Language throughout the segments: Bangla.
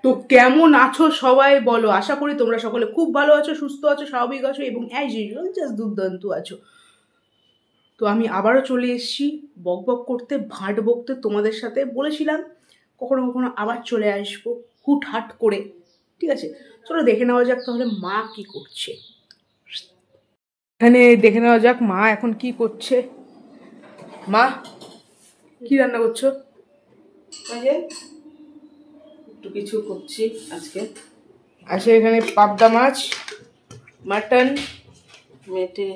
তো কেমন আছো সবাই বলো? আশা করি তোমরা সকলে খুব ভালো আছো, সুস্থ আছো, স্বাভাবিক আছো এবং অ্যাজ ইউজুয়াল জাস্ট দুর্দান্ত আছো। তো আমি আবারও চলে এসেছি বক বক করতে, ভাট বকতে। তোমাদের সাথে বলেছিলাম কখনো কখনো আবার চলে আসবো হুটহাট করে। ঠিক আছে, চলো দেখে নেওয়া যাক তাহলে মা কি করছে। এখানে দেখে নেওয়া যাক মা এখন কি করছে। মা কি রান্না করছো? একটু কিছু করছি আজকে। আছে এখানে পাবদা মাছ, মাটন, মেটে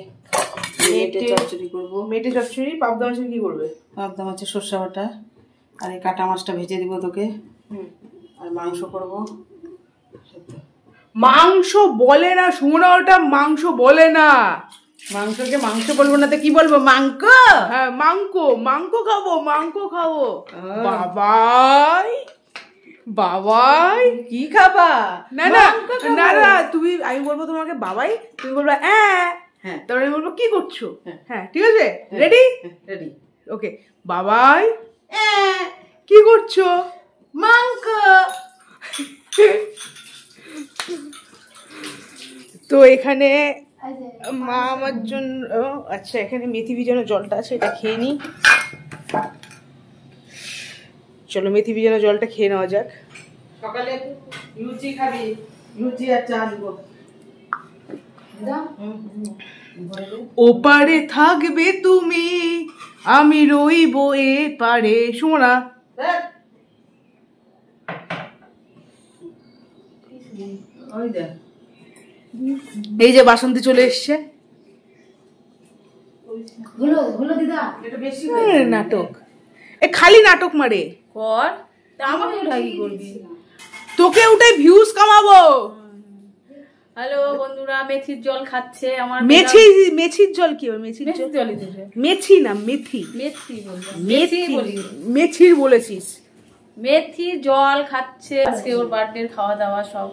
মেটে চচ্চড়ি করবো। মেটে চচ্চড়ি। পাবদা মাছের কি করবে? পাবদা মাছের সর্ষে বাটা, আর এই কাটা মাছটা ভেজে দিব তোকে। আর মাংস করবো। মাংস বলে না, শোনা, ওটা মাংস বলে না। মাংসকে মাংস বলবো না তো কি বলবো? মাংক। হ্যাঁ মাংকো, মাংকো খাবো, মাংকো খাবো। বাবাই বাবাই কি খাবা? না না না না, তুমি, আমি বলবো তোমাকে বাবাই, তুমি বলবা হ্যাঁ। তারপরে আমি বলবো কি করছো। হ্যাঁ ঠিক আছে, রেডি রেডি। ওকে। বাবাই কি করছো? মাংক। তো এখানে মা আমার জন্য, আচ্ছা এখানে মেথি ভিজানো জলটা আছে, এটা খেয়ে নিই। চলো মেথি ভিজানো জলটা খেয়ে নেওয়া যাক। সকালে লুচি খাবি? লুচি আর চা দিব। ওপারে থাকবে তুমি, আমি রইব এ পারে। শোনা, এই যে বাসন্তী চলে এসছে। নাটক, এ খালি নাটক মারে। কর আমাকে উঠাই কি করবি? তোকে উঠে ভিউজ কামাবো। হ্যালো বন্ধুরা, মেথির জল খাচ্ছে আমার। মেথির জল কি হবে? মেথির জল, মেথি না মেথি। মেথি বলবো, মেথির বলেছিস। মেথি জল খাচ্ছে। আজকে ওর বার্থডে খাওয়া দাওয়া সব।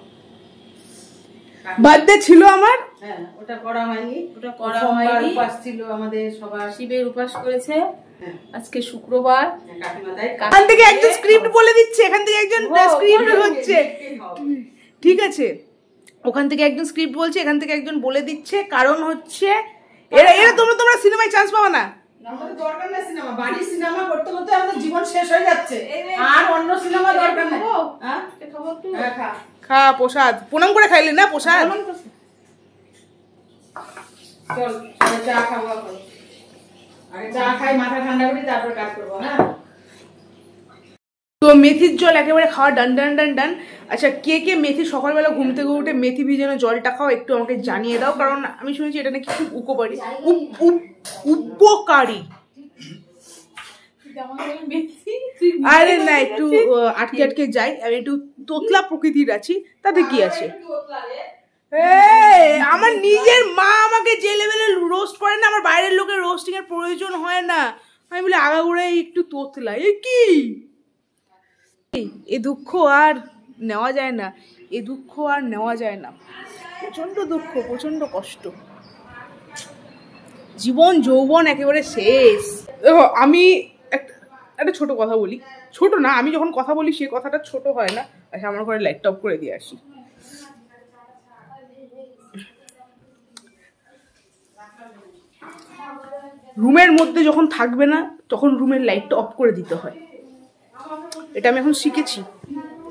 বার্থডে ছিল আমার। হ্যাঁ ওটা করা হয়নি, ওটা করা হয়নি। উপাস ছিল আমাদের সবার, শিবের উপাস করেছে। আজকে শুক্রবার। এখান থেকে একজন স্ক্রিপ্ট বলে দিচ্ছে, এখান থেকে একজন স্ক্রিপ্ট হচ্ছে। ঠিক আছে, ওখান থেকে একজন স্ক্রিপ্ট বলছে, এখান থেকে একজন বলে দিচ্ছে। কারণ হচ্ছে এরা এরা তোমরা সিনেমায় চান্স পাবে না। আমাদের দরকার নাই সিনেমা, বাড়ি সিনেমা করতে করতে আমাদের জীবন শেষ হয়ে যাচ্ছে। আর অন্য সিনেমা দরকার নাই। হ্যাঁ খা খা প্রসাদ, প্রণাম করে খাইলে না প্রসাদ। চল চা খাওয়া করো। আগে চা খাই, মাথা ঠান্ডা করি, তারপর কাজ করবো। হ্যাঁ তো মেথির জল একেবারে খাওয়া ডান ডান ডান ডান। আচ্ছা কে কে মেথি সকালবেলা ঘুম থেকে উঠে মেথি ভিজানো জলটা খাও একটু আমাকে জানিয়ে দাও, কারণ আমি শুনেছি এটা নাকি খুব উপকারী। উপকারী। আরে না, একটু আটকে আটকে যাই, আমি একটু তোতলা প্রকৃতির আছি, তাতে কি আছে। আমার নিজের মা আমাকে যে লেভেলে রোস্ট করে না, আমার বাইরের লোকের রোস্টিং এর প্রয়োজন হয় না। আমি বলি আগাগোড়াই একটু তোতলা, এ কি? এ দুঃখ আর নেওয়া যায় না, এ দুঃখ আর নেওয়া যায় না। প্রচন্ড দুঃখ, প্রচন্ড কষ্ট, জীবন যৌবন একেবারে শেষ। দেখো আমি একটা ছোট কথা বলি, ছোট না, আমি যখন কথা বলি সে কথাটা ছোট হয় না। আচ্ছা আমার ঘরে লাইটটা অফ করে দিয়ে আসি। রুমের মধ্যে যখন থাকবে না তখন রুমের লাইটটা অফ করে দিতে হয়, এটা আমি এখন শিখেছি।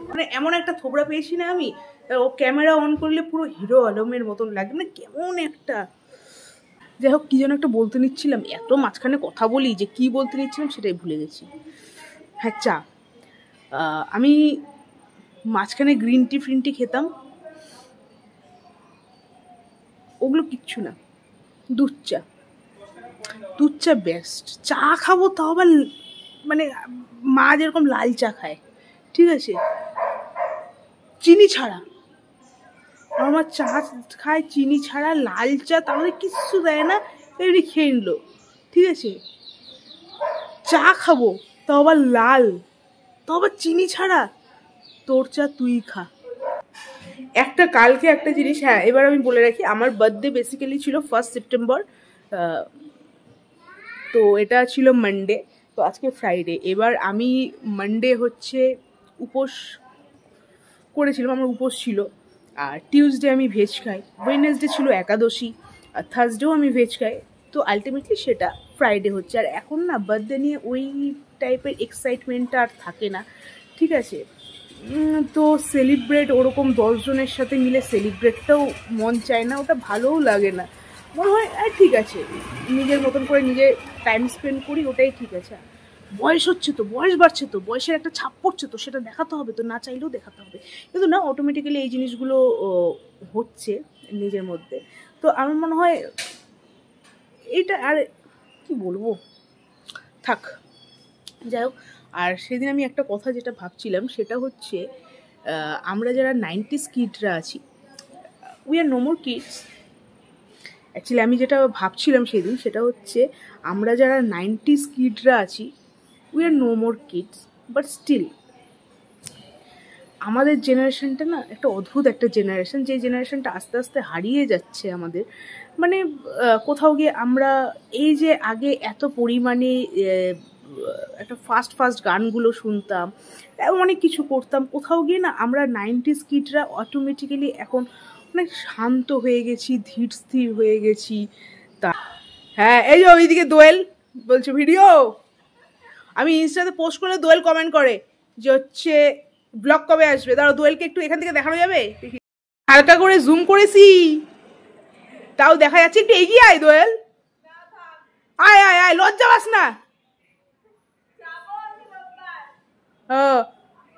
মানে এমন একটা থোবড়া পেয়েছি না আমি, ও ক্যামেরা অন করলে পুরো হিরো আলমের মতন লাগে, মানে কেমন একটা। যাই হোক, কি যেন একটা বলতে নিচ্ছিলাম, এত মাঝখানে কথা বলি যে কি বলতে নিচ্ছিলাম সেটাই ভুলে গেছি। হ্যাঁ চা, আমি মাঝখানে গ্রিন টি ফ্রিন টি খেতাম, ওগুলো কিচ্ছু না, দুধ চা, দুধ চা বেস্ট। চা খাবো তাও আবার মানে মা যেরকম লাল চা খায়, ঠিক আছে, চিনি ছাড়া। আমার চা খায় চিনি ছাড়া, লাল চা তাহলে কিচ্ছু দেয় না, এমনি খেয়ে নিল, ঠিক আছে। চা খাবো তাও আবার লাল, তাও আবার চিনি ছাড়া, তোর চা তুই খা। একটা কালকে একটা জিনিস, হ্যাঁ এবার আমি বলে রাখি, আমার বার্থডে বেসিক্যালি ছিল 1 সেপ্টেম্বর, তো এটা ছিল মানডে, তো আজকে ফ্রাইডে। এবার আমি মানডে হচ্ছে উপোস করেছিলাম, আমার উপোস ছিল। আর টিউসডে আমি ভেজ খাই, ওয়েডনেসডে ছিল একাদশী, আর থার্সডেও আমি ভেজ খাই। তো আলটিমেটলি সেটা ফ্রাইডে হচ্ছে। আর এখন না বার্থডে নিয়ে ওই টাইপের এক্সাইটমেন্টটা আর থাকে না, ঠিক আছে। তো সেলিব্রেট ওরকম 10 জনের সাথে মিলে সেলিব্রেটটাও মন চায় না, ওটা ভালোও লাগে না। মনে হয় আর ঠিক আছে, নিজের মতন করে নিজে টাইম স্পেন্ড করি, ওটাই ঠিক আছে। বয়স হচ্ছে তো, বয়স বাড়ছে তো, বয়সের একটা ছাপ পড়ছে তো, সেটা দেখাতে হবে তো, না চাইলেও দেখাতে হবে। কিন্তু না, অটোমেটিক্যালি এই জিনিসগুলো হচ্ছে নিজের মধ্যে। তো আমার মনে হয় এইটা আর কি বলবো, থাক, যাই হোক। আর সেদিন আমি একটা কথা যেটা ভাবছিলাম সেটা হচ্ছে, আমরা যারা 90s কিডরা আছি, we are no more kids. Actually আমি যেটা ভাবছিলাম সেদিন সেটা হচ্ছে, আমরা যারা 90s কিডরা আছি, we are no more kids, but still আমাদের জেনারেশনটা না একটা অদ্ভুত একটা জেনারেশন, যে জেনারেশনটা আস্তে আস্তে হারিয়ে যাচ্ছে আমাদের। মানে কোথাও গিয়ে আমরা এই যে আগে এত পরিমাণে একটা ফাস্ট ফাস্ট গানগুলো শুনতাম, অনেক কিছু করতাম, কোথাও গিয়ে না আমরা 90s কিডরা অটোমেটিক্যালি এখন অনেক শান্ত হয়ে গেছি, ধীর স্থির হয়ে গেছি। তা হ্যাঁ, এই যে ওইদিকে দোয়েল বলছে ভিডিও, আমি ইনস্টাতে পোস্ট করলে দোয়েল কমেন্ট করে যে হচ্ছে ব্লগ কবে আসবে। দাঁড়াও, দোয়েলকে একটু এখান থেকে দেখানো যাবে? হালকা করে জুম করেছি, তাও দেখা যাচ্ছে। একটু এগিয়ে আয় দোয়েল, আয় আয় আয়, লজ্জা পাস না।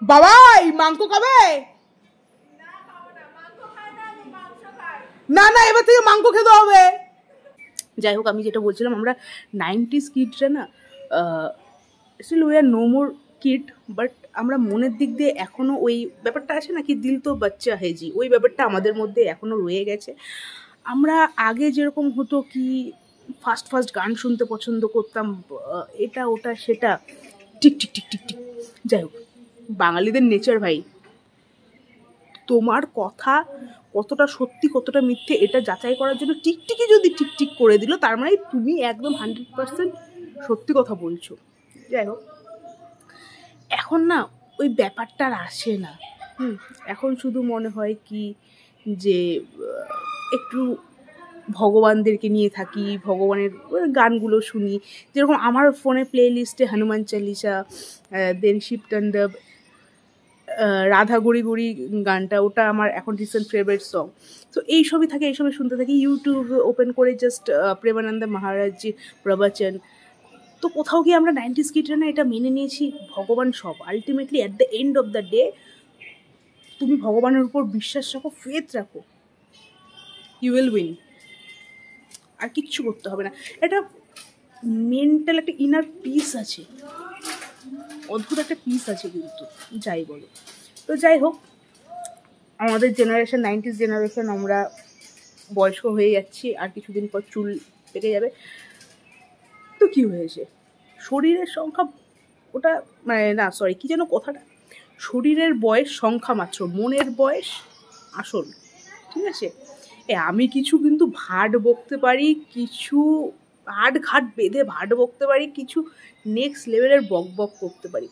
বাবাই মাংস খাবে? না না, এবার থেকে মাংস খেতে হবে। যাই হোক, আমি যেটা বলছিলাম, আমরা 90s কিডরা না still we are no more kid, but আমরা মনের দিক দিয়ে এখনও ওই ব্যাপারটা আছে না কি, দিল তো বাচ্চা হেজি, ওই ব্যাপারটা আমাদের মধ্যে এখনও রয়ে গেছে। আমরা আগে যেরকম হতো কি, ফাস্ট ফাস্ট গান শুনতে পছন্দ করতাম, এটা ওটা সেটা, tick tick tick tick tick. যাই হোক, বাঙালিদের নেচার ভাই, তোমার কথা কতটা সত্যি কতটা মিথ্যে এটা যাচাই করার জন্য টিকটিকি যদি টিকটিক করে দিল, তার মানে তুমি একদম 100% সত্যি কথা বলছো। যাই হোক, এখন না ওই ব্যাপারটা আর আসে না। এখন শুধু মনে হয় কি যে একটু ভগবানদেরকে নিয়ে থাকি, ভগবানের গানগুলো শুনি। যেরকম আমার ফোনে প্লে লিস্টে হনুমান চালিসা, দেন শিব তাণ্ডব, রাধা গড়ি গড়ি গানটা, ওটা আমার এখন রিসেন্ট ফেভারিট সং। তো এইসবই থাকে, এইসবই শুনতে থাকি। ইউটিউব ওপেন করে জাস্ট প্রেমানন্দ মহারাজজির প্রবচন। তো কোথাও গিয়ে আমরা 90s কিডরা না এটা মেনে নিয়েছি, ভগবান সব। Ultimately at the end of the day তুমি ভগবানের উপর বিশ্বাস রাখো, ফেথ রাখো, ইউ উইল উইন। আর কিচ্ছু করতে হবে না। এটা মেন্টাল একটা ইনার পিস আছে, অদ্ভুত একটা পিস আছে কিন্তু, যাই বলো। তো যাই হোক, আমাদের জেনারেশন 90s জেনারেশন, আমরা বয়স্ক হয়ে যাচ্ছি, আর কিছুদিন পর চুল পেকে যাবে। তো কি হয়েছে, শরীরের সংখ্যা ওটা মানে না, সরি, কি যেন কথাটা, শরীরের বয়স সংখ্যা মাত্র, মনের বয়স আসল, ঠিক আছে। আমি কিছু কিন্তু ভাট বকতে পারি, কিছু হাট ঘাট বেঁধে ভাট বকতে পারি, কিছু নেক্সট লেভেলের বক বক করতে পারি,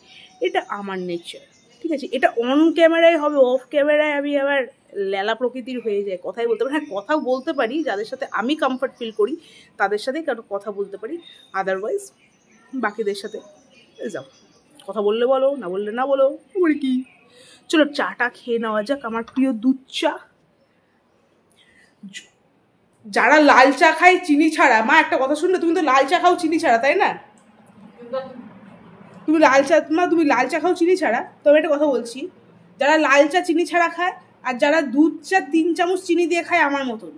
এটা আমার নেচার, ঠিক আছে। এটা অন ক্যামেরায় হবে, অফ ক্যামেরায় আমি আবার লেলা প্রকৃতির হয়ে যায়, কথাই বলতে পারি। হ্যাঁ, কথাও বলতে পারি, যাদের সাথে আমি কমফর্ট ফিল করি তাদের সাথেই কারো কথা বলতে পারি, আদারওয়াইজ বাকিদের সাথে যাও, কথা বললে বলো, না বললে না বলো, ওর কি। চলো চাটা খেয়ে নেওয়া যাক, আমার প্রিয় দুধ চা। যারা লাল চা খায় চিনি ছাড়া, মা একটা কথা শুনলে, তুমি তো লাল চা খাও চিনি ছাড়া, তাই না? তুমি লাল চা, মা তুমি লাল চা খাও চিনি ছাড়া, তবে একটা কথা বলছি, যারা লাল চা চিনি ছাড়া খায় আর যারা দুধ চা 3 চামচ চিনি দিয়ে খায়, আমার মতন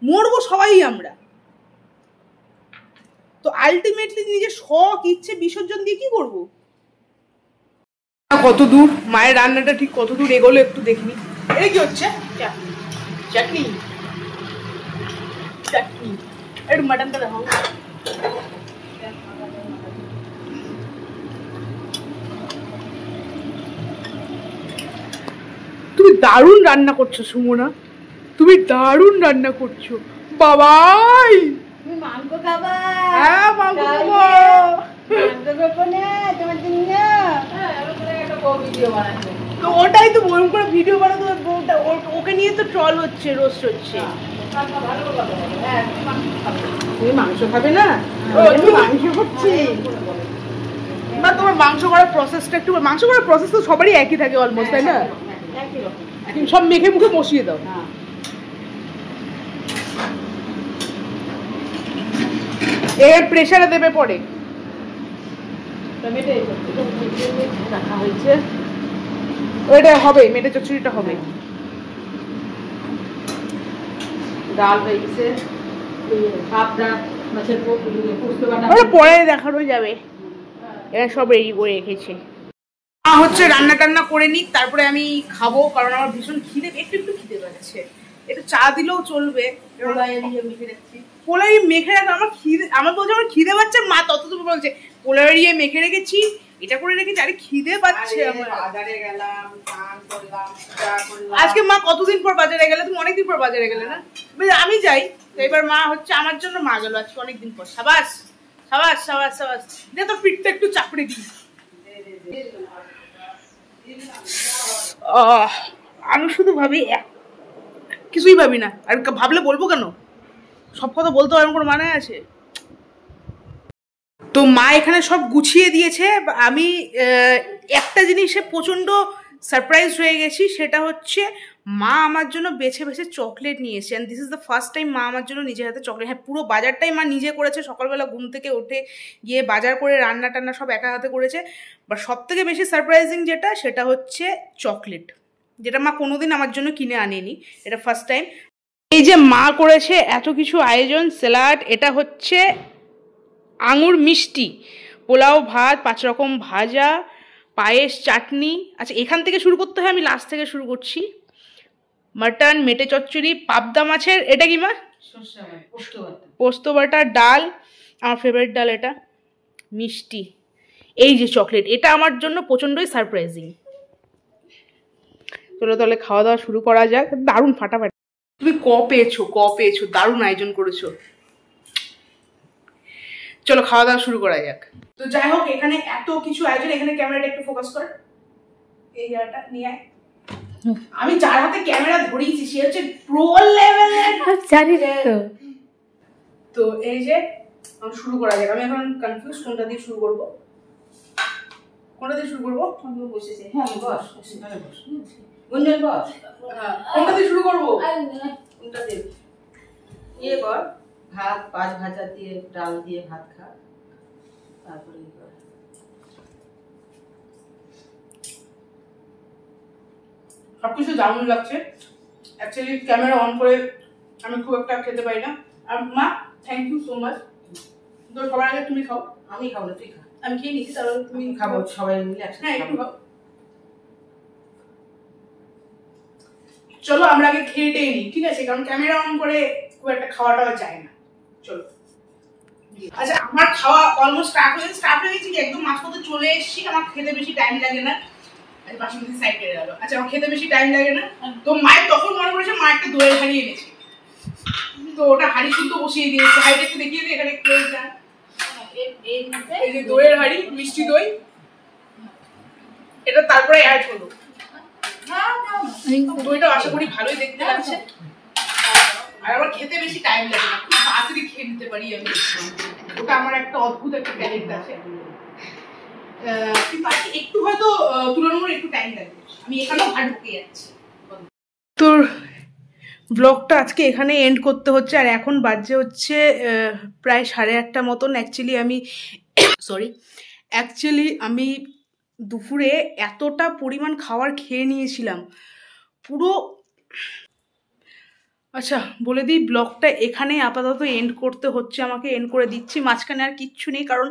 মরবো সবাই আমরা। তো আলটিমেটলি নিজের শখ ইচ্ছে বিসর্জন দিয়ে কি করবো? কত দূর মায়ের রান্নাটা ঠিক কত দূর এগোলো একটু দেখিনি। এটা কি হচ্ছে? চাটনি, চাটনি, একটু মাটনটা দেখাও। তুমি দারুণ রান্না করছো সুমনা, তুমি দারুণ রান্না করছো। বাবাই তুমি মাংস খাবা? হ্যাঁ, মাংস খাবো। মাংস খাবো না তোমার জন্য? হ্যাঁ, আমি একটা ভিডিও বানাচ্ছি। তো ওটাই তো ওরকম করে ভিডিও বানাতে বউটা ওকে নিয়ে তো ট্রল হচ্ছে, রোস্ট হচ্ছে। তুমি মাংস খাবে না? মাংস করছি বা তোমার মাংস করার প্রসেসটা একটু, মাংস করার প্রসেস তো সবারই একই থাকে অলমোস্ট, তাই না? সব মেখে মুখে বসিয়ে দাও। এর প্রেসারে দেবে পরে। রাখা হয়েছে, ওইটা হবে, মেটে চচ্চড়িটা হবে। ডাল হয়েছে, পরে দেখানো যাবে। এরা সব রেডি করে রেখেছে। হচ্ছে রান্না টান্না করে নিক, তারপরে আমি খাবো, কারণ আমার ভীষণ খিদে, একটু একটু খিদে পাচ্ছে। একটু চা দিলেও চলবে। পোলাই মেখে রাখা আমার খিদে, আমার বলছে আমার খিদে পাচ্ছে, মা ততটুকু বলছে পোলাই মেখে রেখেছি, এটা করে রেখেছি, আরে খিদে পাচ্ছে আমার। বাজারে গেলাম, স্নান করলাম, চা করলাম। আজকে মা কতদিন পর বাজারে গেলে? তুমি অনেকদিন পর বাজারে গেলে না? আমি যাই তো, এবার মা হচ্ছে আমার জন্য মা গেল আজকে অনেকদিন পর। সাবাস সাবাস সাবাস সাবাস, দে তো পিঠটা একটু চাপড়ে দিই। আমি শুধু ভাবি, কিছুই ভাবি না, আর ভাবলে বলবো কেন? সব কথা বলতে এমন কোনো মানে আছে? তো মা এখানে সব গুছিয়ে দিয়েছে। আমি একটা জিনিসে প্রচন্ড সারপ্রাইজ হয়ে গেছি, সেটা হচ্ছে মা আমার জন্য বেছে বেছে চকলেট নিয়ে এসেছে। And this is the first time মা আমার জন্য নিজের হাতে চকলেট, হ্যাঁ পুরো বাজারটাই মা নিজে করেছে। সকালবেলা ঘুম থেকে উঠে গিয়ে বাজার করে রান্না টান্না সব একা হাতে করেছে। বাট সব থেকে বেশি সারপ্রাইজিং যেটা, সেটা হচ্ছে চকলেট, যেটা মা কোনোদিন আমার জন্য কিনে আনেনি, এটা ফার্স্ট টাইম। এই যে মা করেছে এত কিছু আয়োজন, স্যালাড, এটা হচ্ছে আঙুর মিষ্টি, পোলাও, ভাত, 5 রকম ভাজা, পায়েস, চাটনি। আচ্ছা এখান থেকে শুরু করতে হয়, আমি লাস্ট থেকে শুরু করছি। মাটন, মেটে চচ্চড়ি, পাবদা মাছের, এটা কি মা? পোস্ত বাটা, ডাল, আমার ফেভারিট ডাল এটা, মিষ্টি, এই যে চকলেট, এটা আমার জন্য প্রচণ্ডই সারপ্রাইজিং। চলো তাহলে খাওয়া দাওয়া শুরু করা যাক। দারুণ ফাটাফাটি। তুমি ক পেয়েছো, দারুণ আয়োজন করেছো। চলো খাওয়া দাওয়া শুরু করা যাক। তো যাই হোক, এখানে এত কিছু আয়োজন, এখানে ক্যামেরাটা একটু ফোকাস কর, এই জায়গাটা নিয়ে আয়। আমি যার হাতে ক্যামেরা ধরিয়েছি সে হচ্ছে প্রো লেভেলের, জানি তো। তো এই যে শুরু করা যাক। আমি এখন কনফিউজ কোনটা দিয়ে শুরু করব, কোনটা দিয়ে শুরু করব? আমি বসেছি, হ্যাঁ বস, গুঞ্জন বস। হ্যাঁ, কোনটা দিয়ে শুরু করব? কোনটা দিয়ে ইয়ে কর, ভাত 5 ভাজা দিয়ে, ডাল দিয়ে ভাত খা, তারপরে সবকিছু দারুণ লাগছে। অ্যাকচুয়ালি ক্যামেরা অন করে আমি খুব একটা খেতে পারি না। আর মা থ্যাংক ইউ সো মাচ। তো সবার আগে তুমি খাও। আমি খাবো না, তুই খা। আমি খেয়ে নিচ্ছি, তারপর তুমি খাবো, সবাই মিলে একসাথে। হ্যাঁ একটু খাও। চলো আমরা আগে খেয়ে টেয়ে নিই, ঠিক আছে? কারণ ক্যামেরা অন করে খুব একটা খাওয়া টাওয়া যায় না। চলো। আচ্ছা আমার খাওয়া অলমোস্ট স্টার্ট হয়ে গেছে, কি একদম মাঝপথে চলে এসেছি। আমার খেতে বেশি টাইম লাগে না। বাসন্তী সাইড কেটে গেল। আচ্ছা আমার খেতে বেশি টাইম লাগে না। তো মায়ের তখন মনে করেছে মা একটা দইয়ের হাঁড়ি এনেছে, তো ওটা হাঁড়ি শুদ্ধ বসিয়ে দিয়েছে। হাঁড়িটা একটু দেখিয়ে দিই, এখানে এই যে দইয়ের হাঁড়ি, মিষ্টি দই, এটা তারপরে অ্যাড হলো। দইটা আশা করি ভালোই দেখতে লাগছে। আর আমার খেতে বেশি টাইম লাগে না, খুব তাড়াতাড়ি খেয়ে নিতে পারি আমি। ওটা আমার একটা অদ্ভুত একটা ট্যালেন্ট আছে। কিন্তু আজকে একটু হয়তো তুলনামূলক একটু টাইম লাগবে, আমি এখানেও ভাট ঢুকে যাচ্ছি। তোর ব্লগটা আজকে এখানে এন্ড করতে হচ্ছে। আর এখন বাজে হচ্ছে প্রায় 8:30 মতন। অ্যাকচুয়ালি আমি দুপুরে এতটা পরিমাণ খাবার খেয়ে নিয়েছিলাম পুরো। আচ্ছা বলে দিই, ব্লগটা এখানে আপাতত এন্ড করতে হচ্ছে, আমাকে এন্ড করে দিচ্ছি। মাঝখানে আর কিচ্ছু নেই, কারণ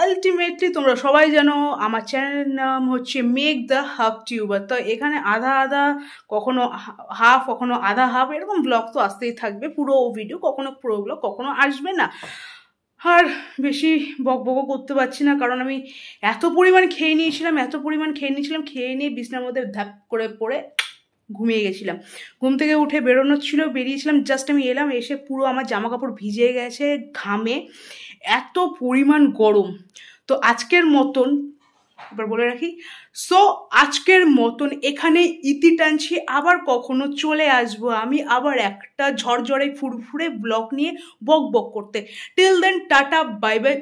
আলটিমেটলি তোমরা সবাই জানো আমার চ্যানেলের নাম হচ্ছে মেক দ্য হাফ টিউবার। তো এখানে আধা আধা, কখনো হাফ, কখনো আধা হাফ, এরকম ব্লগ তো আসতেই থাকবে। পুরো ভিডিও কখনো, পুরো ব্লগ কখনো আসবে না। আর বেশি বকবকও করতে পারছি না, কারণ আমি এত পরিমাণ খেয়ে নিয়েছিলাম, খেয়ে নিয়ে বিছনার মধ্যে ধ্যাপ করে পড়ে ঘুমিয়ে গেছিলাম। ঘুম থেকে উঠে বেরোনো ছিল, বেরিয়েছিলাম, জাস্ট আমি এলাম, এসে পুরো আমার জামা কাপড় ভিজে গেছে ঘামে, এত পরিমাণ গরম। তো আজকের মতন এবার বলে রাখি। সো আজকের মতন এখানে ইতি টানছি, আবার কখনো চলে আসবো আমি আবার একটা ঝরঝরে ফুরফুরে ব্লগ নিয়ে বক বক করতে। Till then tata bye by.